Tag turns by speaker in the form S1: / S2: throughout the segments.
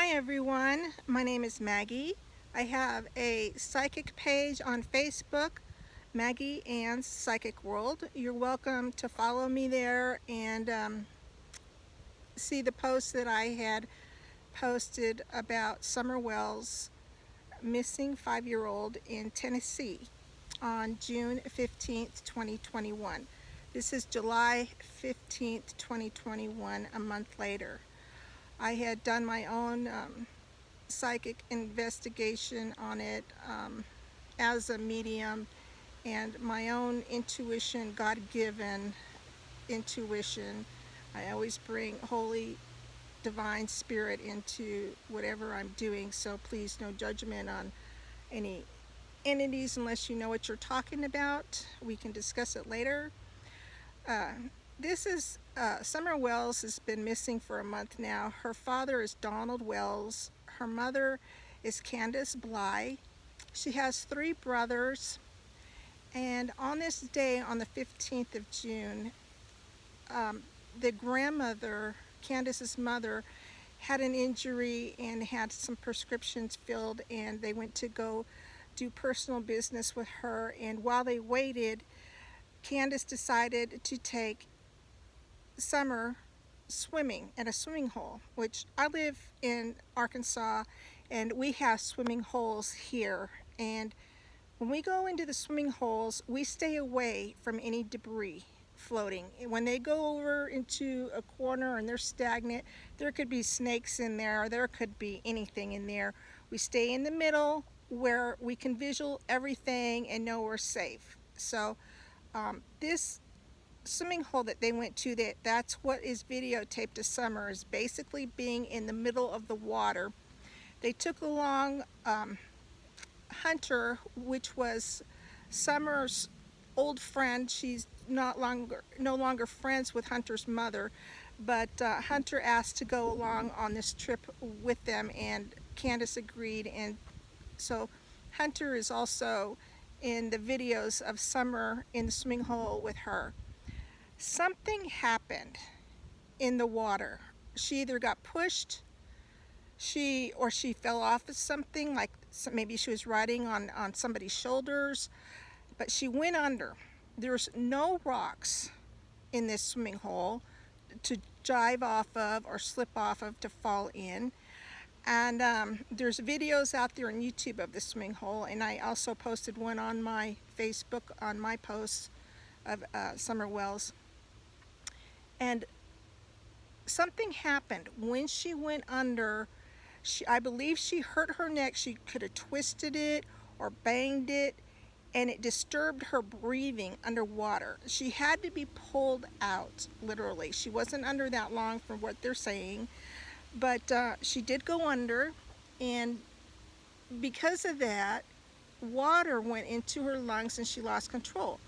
S1: Hi everyone, my name is Maggie. I have a psychic page on Facebook, Maggie Ann's Psychic World. You're welcome to follow me there and see the posts that I had posted about Summer Wells' missing 5-year-old in Tennessee on June 15th, 2021. This is July 15th, 2021, a month later. I had done my own psychic investigation on it as a medium, and my own intuition, God-given intuition. I always bring Holy Divine Spirit into whatever I'm doing, so please no judgment on any entities unless you know what you're talking about. We can discuss it later. This is Summer Wells has been missing for a month now. Her father is Donald Wells. Her mother is Cabdus Bly. She has 3 brothers. And on this day, on the 15th of June, the grandmother, Candus's mother, had an injury and had some prescriptions filled, and they went to go do personal business with her. And while they waited, Candus decided to take Summer swimming at a swimming hole, which I live in Arkansas and we have swimming holes here, and when we go into the swimming holes we stay away from any debris floating. When they go over into a corner and they're stagnant, there could be snakes in there, there could be anything in there. We stay in the middle where we can visual everything and know we're safe. So this swimming hole that they went to, that's what is videotaped to Summer, is basically being in the middle of the water. They took along Hunter, which was Summer's old friend. She's no longer friends with Hunter's mother, but Hunter asked to go along on this trip with them, and Candus agreed, and so Hunter is also in the videos of Summer in the swimming hole with her. Something happened in the water. She either got pushed, or she fell off of something, like maybe she was riding on somebody's shoulders, but she went under. There's no rocks in this swimming hole to jive off of or slip off of to fall in. And there's videos out there on YouTube of the swimming hole, and I also posted one on my Facebook on my posts of Summer Wells. And something happened when she went under. I believe she hurt her neck. She could have twisted it or banged it, and it disturbed her breathing underwater. She had to be pulled out, literally. She wasn't under that long from what they're saying, but she did go under, and because of that, water went into her lungs and she lost control.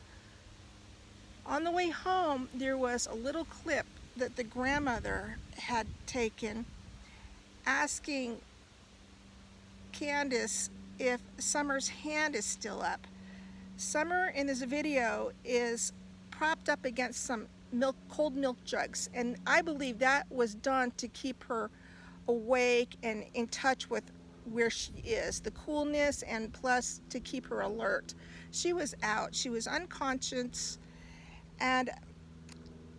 S1: On the way home, there was a little clip that the grandmother had taken asking Candus if Summer's hand is still up. Summer in this video is propped up against some cold milk jugs, and I believe that was done to keep her awake and in touch with where she is, the coolness, and plus to keep her alert. She was out, she was unconscious, and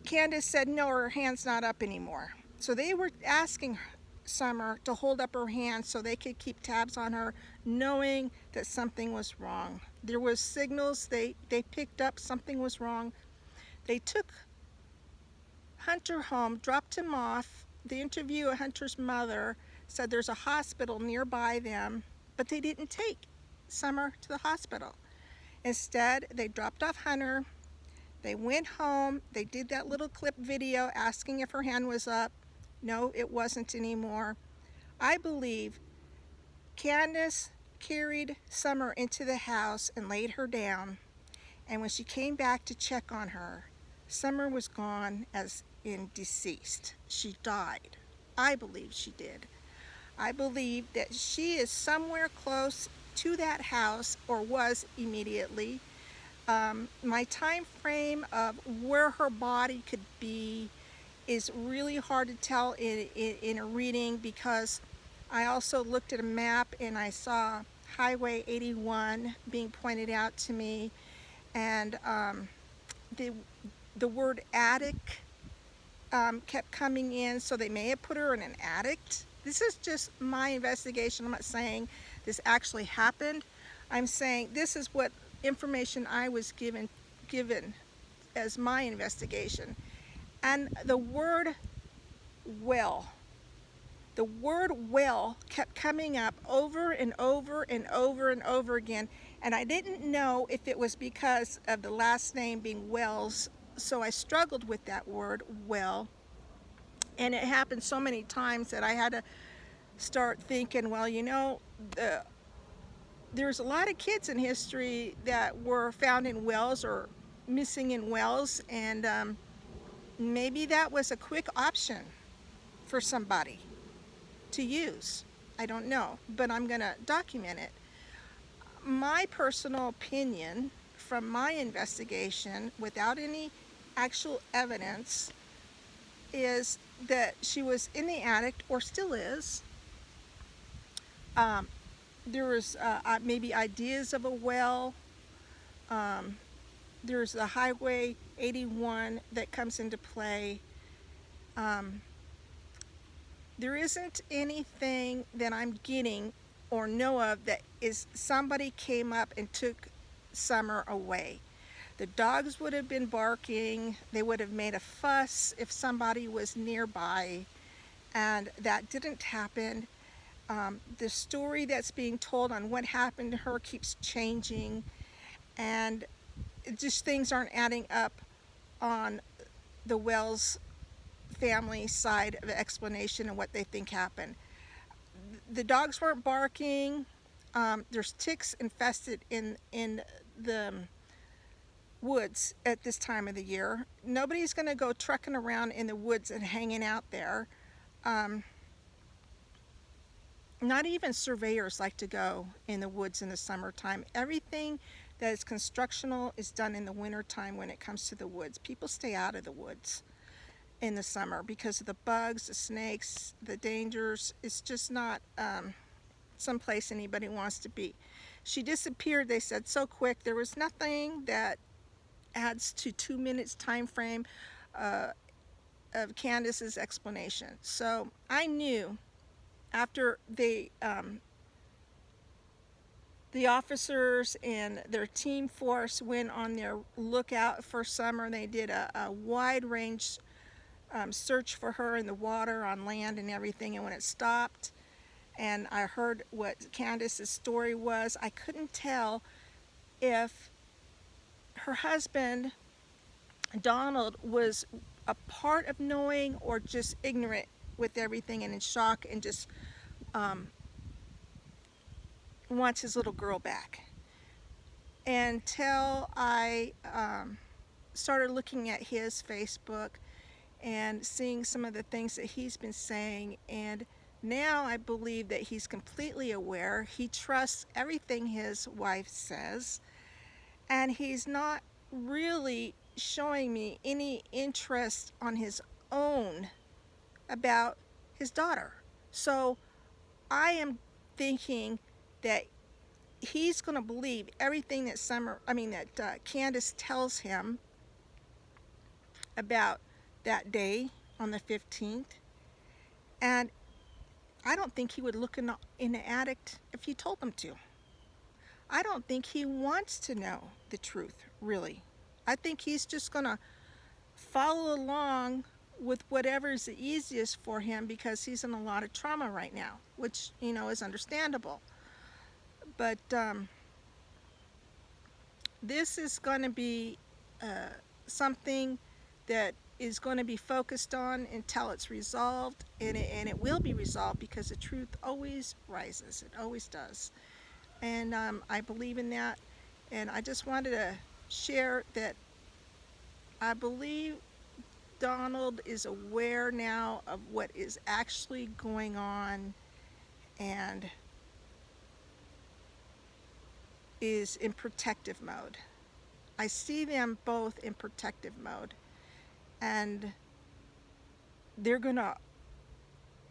S1: Candus said no, her hand's not up anymore. So they were asking Summer to hold up her hand so they could keep tabs on her, knowing that something was wrong. There was signals they picked up something was wrong. They took Hunter home, dropped him off. The interview of Hunter's mother said there's a hospital nearby them, but they didn't take Summer to the hospital. Instead, they dropped off Hunter. They went home, they did that little clip video asking if her hand was up. No, it wasn't anymore. I believe Candus carried Summer into the house and laid her down, and when she came back to check on her, Summer was gone, as in deceased. She died. I believe she did. I believe that she is somewhere close to that house, or was immediately. My time frame of where her body could be is really hard to tell in a reading, because I also looked at a map and I saw Highway 81 being pointed out to me, and the the word attic kept coming in, so they may have put her in an attic. This is just my investigation. I'm not saying this actually happened. I'm saying this is what information I was given as my investigation. And the word well, the word well kept coming up over and over and over and over again, and I didn't know if it was because of the last name being Wells, so I struggled with that word well. And it happened so many times that I had to start thinking, well, there's a lot of kids in history that were found in wells or missing in wells, and maybe that was a quick option for somebody to use. I don't know, but I'm going to document it. My personal opinion from my investigation, without any actual evidence, is that she was in the attic, or still is. There was maybe ideas of a well. There's the Highway 81 that comes into play. There isn't anything that I'm getting or know of that is somebody came up and took Summer away. The dogs would have been barking. They would have made a fuss if somebody was nearby, and that didn't happen. The story that's being told on what happened to her keeps changing, and just things aren't adding up on the Wells family side of the explanation and what they think happened. The dogs weren't barking. There's ticks infested in the woods at this time of the year. Nobody's going to go trekking around in the woods and hanging out there. Not even surveyors like to go in the woods in the summertime. Everything that is constructional is done in the wintertime when it comes to the woods. People stay out of the woods in the summer because of the bugs, the snakes, the dangers. It's just not someplace anybody wants to be. She disappeared, they said, so quick. There was nothing that adds to 2 minutes time frame of Candus's explanation. So I knew after the officers and their team force went on their lookout for Summer. They did a wide range search for her in the water, on land, and everything. And when it stopped, and I heard what Candus's story was, I couldn't tell if her husband, Donald, was a part of knowing or just ignorant with everything and in shock and just wants his little girl back. Until I started looking at his Facebook and seeing some of the things that he's been saying, and now I believe that he's completely aware. He trusts everything his wife says, and he's not really showing me any interest on his own about his daughter. So I am thinking that he's going to believe everything that Candus tells him about that day on the 15th. And I don't think he would look in the attic if you told him to. I don't think he wants to know the truth, really. I think he's just going to follow along with whatever's the easiest for him because he's in a lot of trauma right now, which, is understandable. But this is going to be something that is going to be focused on until it's resolved, and it will be resolved because the truth always rises. It always does. And I believe in that. And I just wanted to share that I believe Donald is aware now of what is actually going on and is in protective mode. I see them both in protective mode, and they're gonna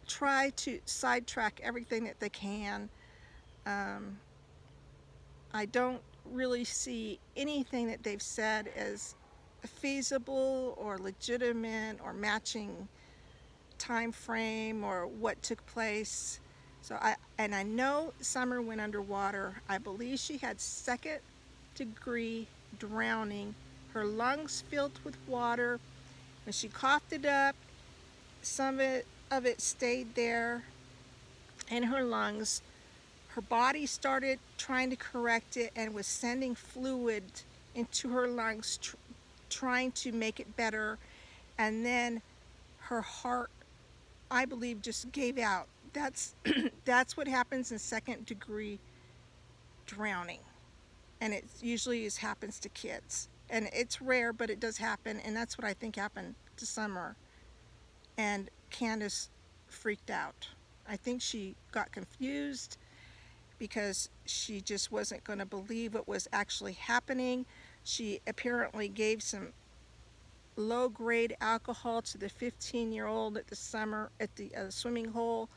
S1: try to sidetrack everything that they can. Um, I don't really see anything that they've said as feasible or legitimate or matching time frame or what took place. So I know Summer went underwater. I believe she had second degree drowning. Her lungs filled with water. When she coughed it up, some of it stayed there in her lungs. Her body started trying to correct it and was sending fluid into her lungs, trying to make it better. And then her heart, I believe, just gave out. That's that's what happens in second degree drowning, and it usually happens to kids. And it's rare, but it does happen, and that's what I think happened to Summer. And Candus freaked out. I think she got confused because she just wasn't going to believe what was actually happening. She apparently gave some low-grade alcohol to the 15-year-old at the swimming hole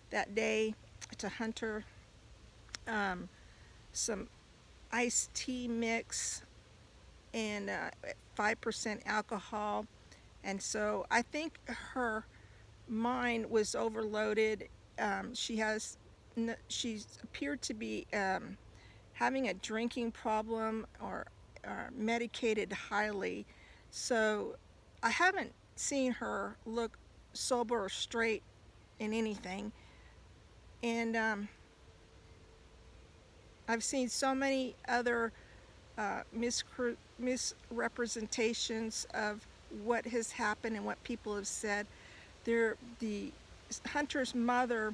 S1: that day to Hunter. Some iced tea mix and 5% alcohol, and so I think her mind was overloaded. She's appeared to be having a drinking problem or medicated highly. So I haven't seen her look sober or straight in anything. And I've seen so many other misrepresentations of what has happened and what people have said. The Hunter's mother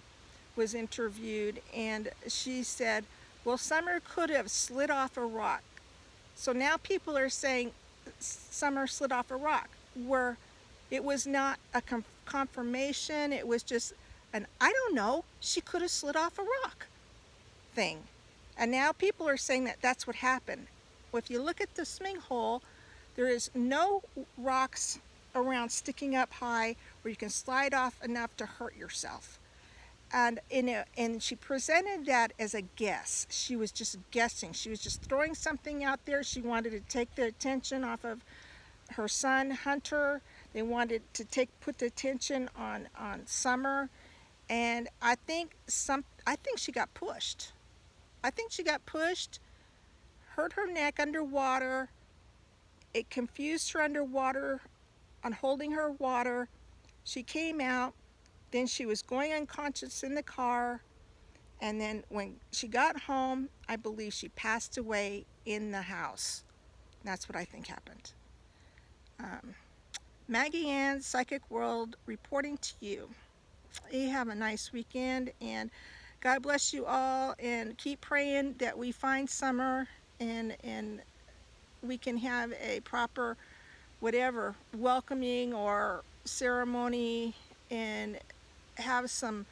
S1: was interviewed, and she said, well, Summer could have slid off a rock. So now people are saying Summer slid off a rock, where it was not a confirmation. It was just an, I don't know, she could have slid off a rock thing. And now people are saying that that's what happened. Well, if you look at the swimming hole, there is no rocks around sticking up high where you can slide off enough to hurt yourself. And she presented that as a guess. She was just guessing. She was just throwing something out there. She wanted to take the attention off of her son Hunter. They wanted to put the attention on Summer, and I think she got pushed. I think she got pushed, hurt her neck underwater. It confused her underwater on holding her water. She came out. Then she was going unconscious in the car, and then when she got home, I believe she passed away in the house. That's what I think happened. Maggie Ann, Psychic World, reporting to you. You have a nice weekend, and God bless you all, and keep praying that we find Summer and we can have a proper whatever welcoming or ceremony and have some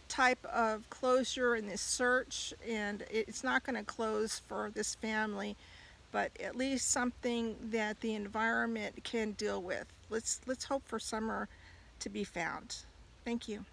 S1: type of closure in this search. And it's not going to close for this family, but at least something that the environment can deal with. Let's hope for Summer to be found. Thank you.